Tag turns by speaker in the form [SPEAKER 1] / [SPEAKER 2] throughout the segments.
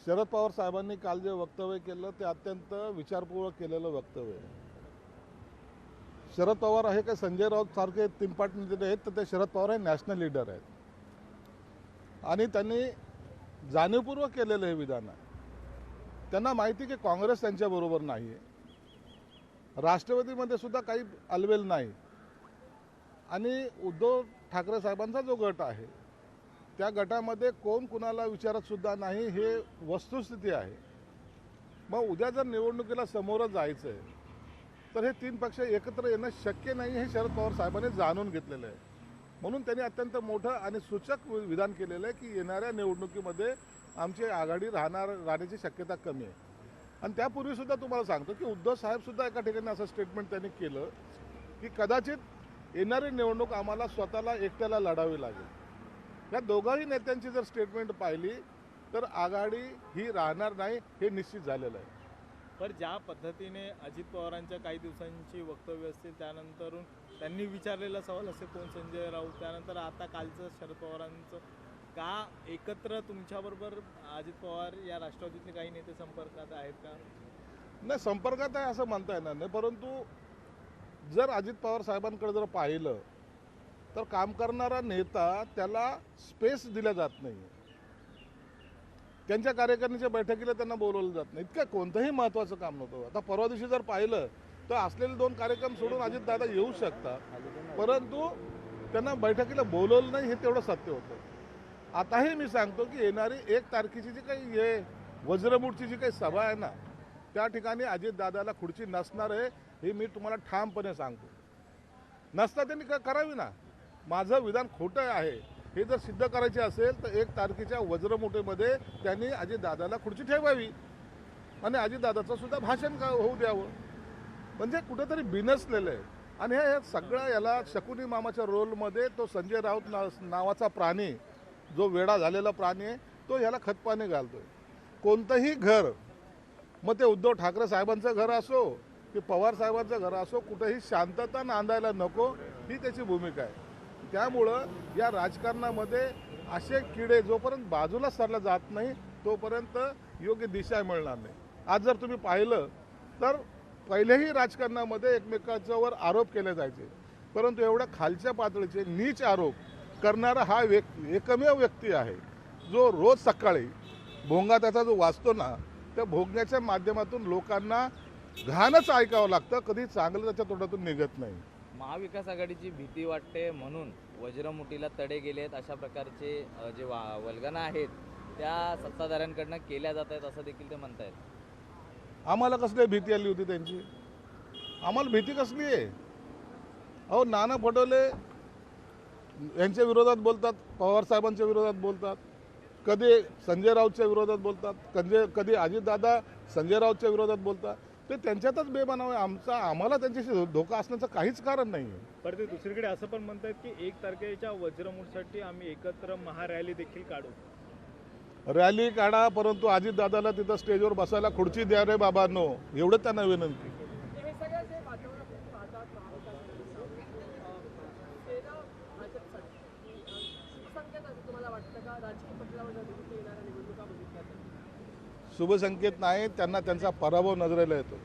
[SPEAKER 1] शरद पवार साहेबांनी काल जे वक्तव्य केलं ते अत्यंत विचारपूर्वक केलेलं वक्तव्य आहे. शरद पवार हे काय संजय राऊत सारखे तीनपाट नेते आहेत, तर ते शरद पवार हे नॅशनल लीडर आहेत आणि त्यांनी जाणीवपूर्वक केलेलं हे विधान आहे. त्यांना माहिती की काँग्रेस त्यांच्याबरोबर नाही आहे, राष्ट्रवादीमध्ये सुद्धा काही अलबेल नाही आणि उद्धव ठाकरे साहेबांचा जो गट आहे त्या गटामध्ये कोण कुणाला विचारत सुद्धा नाही, हे वस्तुस्थिती आहे. मग उद्या जर निवडणुकीला समोरच जायचं आहे तर हे तीन पक्ष एकत्र येणं शक्य नाही हे शरद पवार साहेबांनी जाणून घेतलेलं आहे. म्हणून त्यांनी अत्यंत मोठं आणि सूचक विधान केलेलं आहे की येणाऱ्या निवडणुकीमध्ये आमची आघाडी राहण्याची शक्यता कमी आहे. आणि त्यापूर्वीसुद्धा तुम्हाला सांगतो की उद्धव साहेबसुद्धा एका ठिकाणी असं स्टेटमेंट त्यांनी केलं की कदाचित येणारी निवडणूक आम्हाला स्वतःला एकट्याला लढावी लागेल. या दोघाही नेत्यांची जर स्टेटमेंट पाहिली तर आघाडी ही राहणार नाही हे निश्चित झालेलं आहे.
[SPEAKER 2] पण ज्या पद्धतीने अजित पवारांच्या काही दिवसांची वक्तव्य असतील त्यानंतरून त्यांनी विचारलेला सवाल असेल कोण संजय राऊत, त्यानंतर आता कालचं शरद पवारांचं का एकत्र तुमच्याबरोबर अजित पवार या राष्ट्रवादीतले काही नेते संपर्कात आहेत का?
[SPEAKER 1] नाही, संपर्कात आहे असं म्हणता येणार नाही, परंतु जर अजित पवार साहेबांकडे जर पाहिलं तर काम करणारा नेता त्याला स्पेस दिल्या जात नाही. त्यांच्या कार्यकारिणीच्या बैठकीला त्यांना बोलवलं जात नाही. इतकं कोणतंही महत्त्वाचं काम नव्हतं. आता परवा दिवशी जर पाहिलं तर असलेले 2 कार्यक्रम सोडून अजितदादा येऊ शकतात, परंतु त्यांना बैठकीला बोलवलं नाही हे तेवढं सत्य होतं. आताही मी सांगतो की येणारी 1 तारखेची जी काही वज्रमूठची जी काही सभा आहे ना, त्या ठिकाणी अजितदादाला खुर्ची नसणार आहे हे मी तुम्हाला ठामपणे सांगतो. नसता त्यांनी करावी ना. माझं विधान खोटं आहे हे जर सिद्ध करायचे असेल तर 1 तारखेच्या वज्रमुठीमध्ये त्यांनी अजितदादाला खुर्ची ठेवावी आणि अजितदादाचं सुद्धा भाषण होऊ द्यावं. म्हणजे कुठेतरी बिनसलेलं आहे. आणि हे सगळं याला शकुनी मामाच्या रोलमध्ये तो संजय राऊत नावाचा प्राणी, जो वेडा झालेला प्राणी आहे, तो ह्याला खतपाणी घालतोय. कोणतंही घर, मग ते उद्धव ठाकरे साहेबांचं घर असो की पवार साहेबांचं घर असो, कुठेही शांतता नांदायला नको ही त्याची भूमिका आहे. त्यामुळं या राजकारणामध्ये असे किडे जोपर्यंत बाजूला सरला जात नाही तोपर्यंत योग्य दिशा मिळणार नाही. आज जर तुम्ही पाहिलं तर पहिलेही राजकारणामध्ये एकमेकांच्यावर आरोप केले जायचे, परंतु एवढ्या खालच्या पातळीचे नीच आरोप करणारा हा एकमेव व्यक्ती आहे जो रोज सकाळी भोंगा त्याचा जो वाचतो ना, त्या भोगण्याच्या माध्यमातून लोकांना घाणच ऐकावं लागतं, कधी चांगलं त्याच्या तोंडातून निघत नाही.
[SPEAKER 3] महाविकास आघाडीची भीती वाटते म्हणून वज्रमुठीला तडे गेले आहेत, अशा प्रकारचे जे वल्गना आहेत त्या सत्ताधाऱ्यांकडनं केल्या जात आहेत असं देखील ते म्हणतायत.
[SPEAKER 1] आम्हाला कसली भीती आली होती त्यांची? आम्हाला भीती कसली आहे? अहो, नाना पटोले यांच्या विरोधात बोलतात, पवार साहेबांच्या विरोधात बोलतात, कधी संजय राऊतच्या विरोधात बोलतात, कधी अजितदादा संजय राऊतच्या विरोधात बोलतात. ते त्यांच्यातच बेबनाव आहे. आम्हाला त्यांच्याशी धोका असण्याचं काहीच कारण नाही आहे.
[SPEAKER 2] पण ते दुसरीकडे असं पण म्हणतात की 1 तारखेच्या वज्रमुठसाठी आम्ही एकत्र महारॅली देखील काढू.
[SPEAKER 1] रॅली काढा, परंतु अजितदादाला तिथं स्टेजवर बसायला खुर्ची द्या रे बाबांनो, एवढं त्यांना विनंती. शुभसंकेत नाही, त्यांना त्यांचा पराभव नजरेला येतो.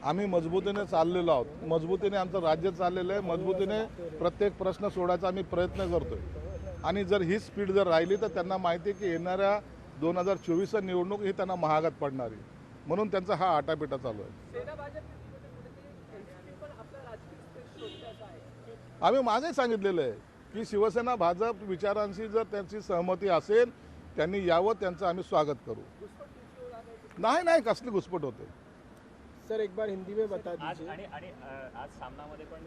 [SPEAKER 1] आम्ही मजबूतीने चाललेलो आहोत, मजबूतीने आमचं राज्य चाललेलं आहे, मजबूतीने प्रत्येक प्रश्न सोडायचा आम्ही प्रयत्न करतोय. आणि जर ही स्पीड जर राहिली तर त्यांना माहिती आहे की येणाऱ्या 2024 निवडणूक ही त्यांना महागात पडणारी, म्हणून त्यांचा हा आटापिटा चालू आहे. आम्ही मागे सांगितलेलं आहे की शिवसेना भाजप विचारांशी जर त्यांची सहमती असेल त्यांनी यावं, त्यांचं आम्ही स्वागत करू. नाही, कसली घुसपट होते.
[SPEAKER 4] सर एक बार हिंदी में बता दीजिए.
[SPEAKER 5] आज सामनामध्ये पण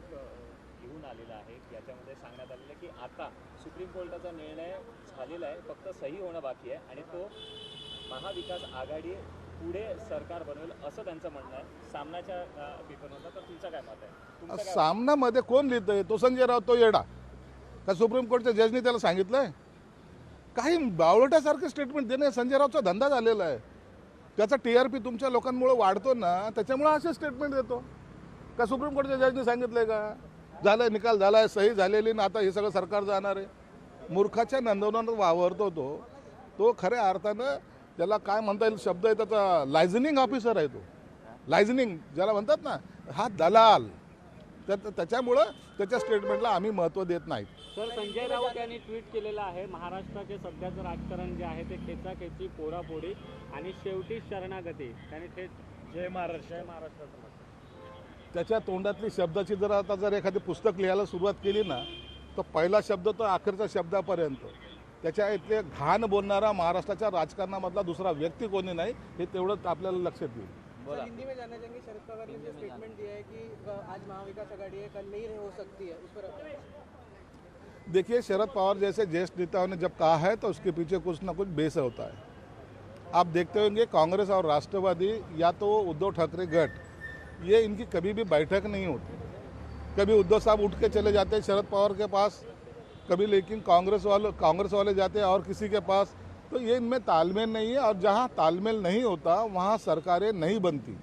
[SPEAKER 5] घेऊन आलेला आहे, याच्यामध्ये सांगण्यात आलेलं आहे की आता सुप्रीम कोर्टाचा निर्णय झालेला आहे, फक्त सही होणं बाकी आहे आणि तो महाविकास आघाडी पुढे सरकार बनवेल असं त्यांचं म्हणणं आहे. सामनाच्या पेपरमध्ये तर तुमचं काय मत आहे?
[SPEAKER 1] सामनामध्ये कोण लिहितंय? तो संजय राऊत, तो येडा का सुप्रीम कोर्टच्या जजनी त्याला सांगितलंय? काही बावळटासारखं स्टेटमेंट देणे संजय राऊतचा धंदा झालेला आहे. त्याचा TRP तुमच्या लोकांमुळे वाढतो ना, त्याच्यामुळे असे स्टेटमेंट देतो. का सुप्रीम कोर्टच्या जजनी सांगितलंय का? झालं, निकाल झालाय, सही झालेली ना, आता हे सगळं सरकार जाणार आहे. मूर्खाच्या नंदवनात वावरतो तो खऱ्या अर्थानं ज्याला काय म्हणता येईल शब्द आहे त्याचा, लायझनिंग ऑफिसर आहे तो, लायझनिंग ज्याला म्हणतात ना, हा दलाल. त्याच्यामुळं त्याच्या स्टेटमेंटला आम्ही महत्त्व देत नाही.
[SPEAKER 6] सर, संजय राऊत यांनी ट्विट केलेलं आहे, महाराष्ट्राचे सध्याचं राजकारण जे आहे ते खेचाखेची, पोरापोरी आणि शेवटी शरणागती. त्यांनी थेट
[SPEAKER 2] जय महाराष्ट्र
[SPEAKER 1] त्याच्या तोंडातली शब्दाची जर एखादी पुस्तक लिहायला सुरुवात केली ना, तर पहिला शब्द तर अखेरच्या शब्दापर्यंत त्याच्या इथले घाण बोलणारा महाराष्ट्राच्या राजकारणामधला दुसरा व्यक्ती कोणी नाही, हे तेवढं आपल्याला लक्षात येईल.
[SPEAKER 4] सर, हिंदी में जानना चाहेंगे, शरद पवार ने जो स्टेटमेंट दिया है कि आज महाविकास आघाड़ी है, कल नहीं हो सकती है, उस पर
[SPEAKER 1] देखिए, शरद पवार जैसे ज्येष्ठ नेताओं ने जब कहा है तो उसके पीछे कुछ ना कुछ बेस होता है. आप देखते होंगे कांग्रेस और राष्ट्रवादी या तो उद्धव ठाकरे गठ, ये इनकी कभी भी बैठक नहीं होती. कभी उद्धव साहब उठ के चले जाते हैं शरद पवार के पास, कभी लेकिन कांग्रेस वाले जाते हैं और किसी के पास. तो ये इनमें तालमेल नहीं है, और जहाँ तालमेल नहीं होता वहाँ सरकारें नहीं बनती.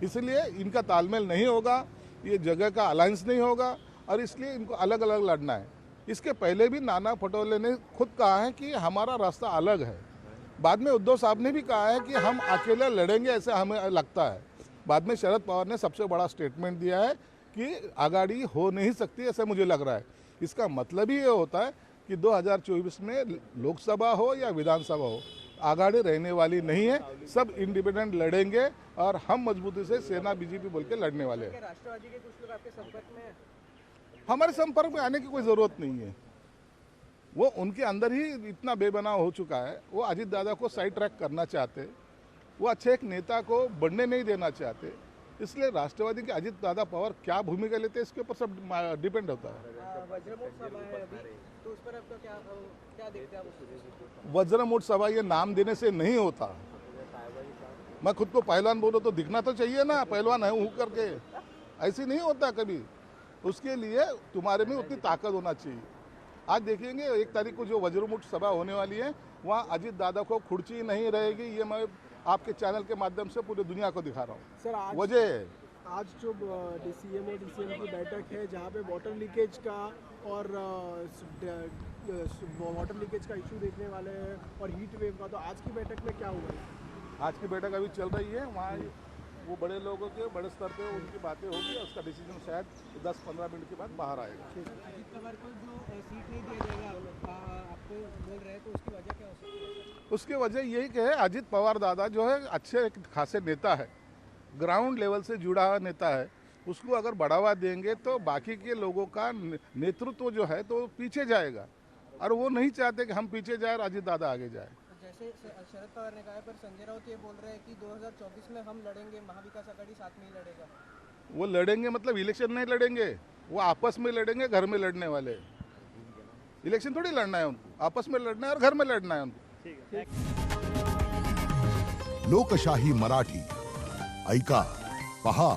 [SPEAKER 1] इसलिए इनका तालमेल नहीं होगा, ये जगह का अलायंस नहीं होगा, और इसलिए इनको अलग अलग लड़ना है. इसके पहले भी नाना पटोले ने खुद कहा है कि हमारा रास्ता अलग है. बाद में उद्धव साहब ने भी कहा है कि हम अकेले लड़ेंगे, ऐसा हमें लगता है. बाद में शरद पवार ने सबसे बड़ा स्टेटमेंट दिया है कि आघाड़ी हो नहीं सकती, ऐसा मुझे लग रहा है. इसका मतलब ही ये होता है कि 2024 में लोकसभा हो या विधानसभा हो, आघाड़ी रहने वाली नहीं है. सब इंडिपेंडेंट लड़ेंगे, और हम मजबूती से सेना बीजेपी बोल के लड़ने वाले हैं.
[SPEAKER 4] राष्ट्रवादी के कुछ लोग आपके संपर्क में हैं?
[SPEAKER 1] हमारे संपर्क में आने की कोई ज़रूरत नहीं है. वो उनके अंदर ही इतना बेबनाव हो चुका है. वो अजीत दादा को साइड ट्रैक करना चाहते, वो अच्छे एक नेता को बढ़ने नहीं देना चाहते. इसलिए राष्ट्रवादी के अजीत दादा पवार क्या भूमिका लेते हैं, इसके ऊपर सब डिपेंड होता है.
[SPEAKER 4] वज्रमुख सभा है अभी, तो उस पर आपका क्या देखते हैं आप?
[SPEAKER 1] वज्रमुठ सभा ये नाम देने से नहीं होता. मैं खुद को पहलवान बोलूँ तो दिखना तो चाहिए ना, पहलवान है हूँ करके. ऐसे नहीं होता कभी. उसके लिए तुम्हारे में उतनी ताकत होना चाहिए. आज देखेंगे 1 तारीख को जो वज्रमुठ सभा होने वाली है, वहाँ अजीत दादा को खुर्ची नहीं रहेगी. ये मैं आपके चैनल के माध्यम से पूरी दुनिया को दिखा रहा हूँ.
[SPEAKER 4] सर, आज जो डीसीएम और डीसीएम की बैठक है, जहाँ पे वाटर लीकेज का और वाटर लीकेज का इशू देखने वाले हैं और हीट वेव का, तो आज की बैठक में क्या हुआ है?
[SPEAKER 1] आज की बैठक अभी चल रही है. वहाँ वो बड़े लोगों के बड़े स्तर पे उनकी बातें होगी, उसका डिसीजन शायद 10-15 मिनट के बाद बाहर आएगा.
[SPEAKER 4] अजीत पवार को जो सीट नहीं दिया जाएगा, आपको बोल रहे हैं, तो उसकी वजह क्या हो सकती है?
[SPEAKER 1] उसकी वजह यही कि है, अजीत पवार दादा जो है अच्छे खासे नेता है, ग्राउंड लेवल से जुड़ा हुआ नेता है. उसको अगर बढ़ावा देंगे तो बाकी के लोगों का नेतृत्व जो है तो पीछे जाएगा, और वो नहीं चाहते कि हम पीछे जाए और अजीत दादा आगे जाए.
[SPEAKER 4] जैसे शरद पवार ने कहा है, पर संजय राउत ये बोल रहे हैं कि 2024 में हम लड़ेंगे, महाविकास आघाड़ी साथ में ही लड़ेगा.
[SPEAKER 1] वो लड़ेंगे मतलब इलेक्शन नहीं लड़ेंगे, वो आपस में लड़ेंगे, घर में लड़ने वाले. इलेक्शन थोड़ी लड़ना है उनको, आपस में लड़ना है और घर में लड़ना है उनको.
[SPEAKER 7] लोकशाही मराठी ऐका, पहा,